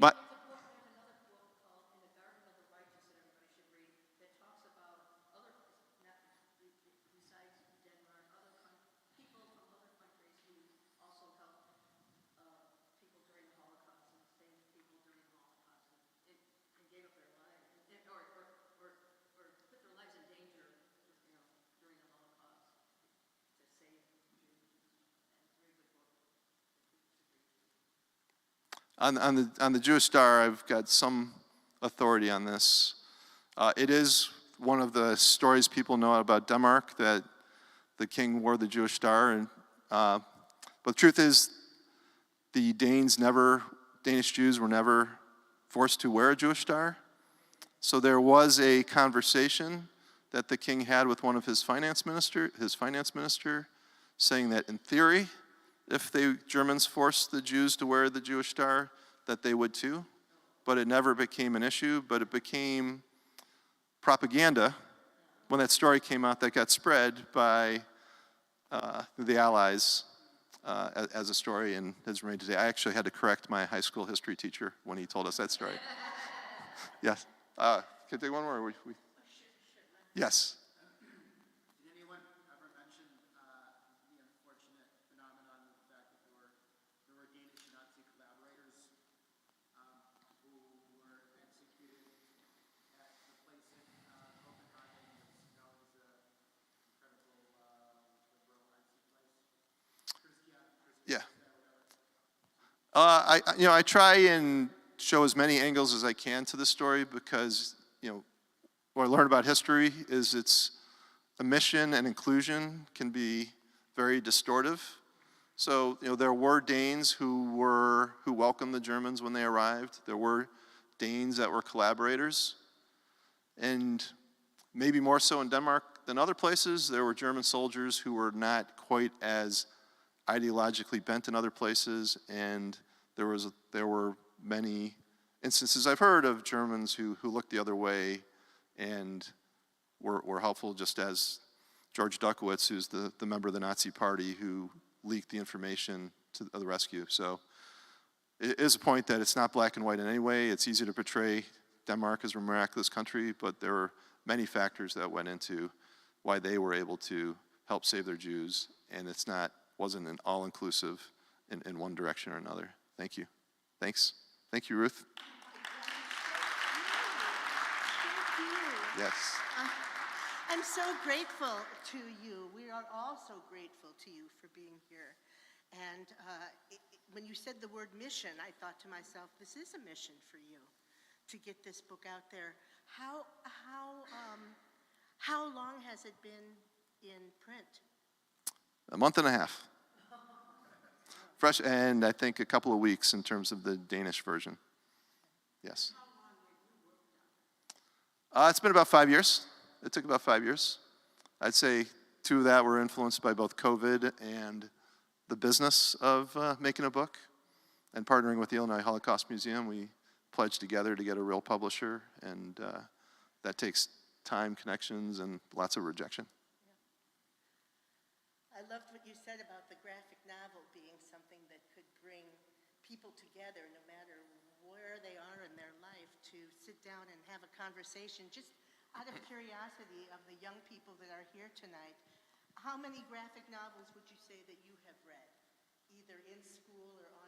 Speaker 4: But
Speaker 5: There's another book called In the Garden of the Righteous that everybody should read that talks about other, besides Denmark, people from other countries who also helped people during the Holocaust and saved people during the Holocaust and gave up their lives, or put their lives in danger, during the Holocaust to save Jews. And it's a very good book.
Speaker 4: on the Jewish Star, I've got some authority on this. It is one of the stories people know about Denmark, that the king wore the Jewish Star. And but the truth is, the Danish Jews were never forced to wear a Jewish Star. So there was a conversation that the king had with one of his finance minister, saying that in theory, if the Germans forced the Jews to wear the Jewish Star, that they would too. But it never became an issue, but it became propaganda when that story came out that got spread by the Allies as a story, and has remained today. I actually had to correct my high school history teacher when he told us that story. Yes. Can I take one more? Yes.
Speaker 6: Did anyone ever mention the unfortunate phenomenon of the fact that there were Danish Nazi collaborators who were executed at the place in Copenhagen that's known as the incredible liberal Nazi place?
Speaker 4: Yeah. I try and show as many angles as I can to the story, because what I learned about history is its omission and inclusion can be very distortive. So, there were Danes who welcomed the Germans when they arrived. There were Danes that were collaborators. And maybe more so in Denmark than other places, there were German soldiers who were not quite as ideologically bent in other places, and there were many instances I've heard of Germans who looked the other way and were helpful, just as George Duckowitz, who's the member of the Nazi Party who leaked the information to the rescue. So it is a point that it's not black and white in any way. It's easy to portray Denmark as a miraculous country, but there were many factors that went into why they were able to help save their Jews, and wasn't an all-inclusive in one direction or another. Thank you. Thanks. Thank you, Ruth.
Speaker 1: Thank you.
Speaker 4: Yes.
Speaker 1: I'm so grateful to you. We are all so grateful to you for being here. And when you said the word mission, I thought to myself, this is a mission for you, to get this book out there. How long has it been in print?
Speaker 4: A month and a half. Fresh, and I think a couple of weeks in terms of the Danish version. Yes. It's been about 5 years. It took about 5 years. I'd say 2 of that were influenced by both COVID and the business of making a book. And partnering with the Illinois Holocaust Museum, we pledged together to get a real publisher, and that takes time, connections, and lots of rejection.
Speaker 1: I loved what you said about the graphic novel being something that could bring people together no matter where they are in their life to sit down and have a conversation. Just out of curiosity of the young people that are here tonight, how many graphic novels would you say that you have read, either in school or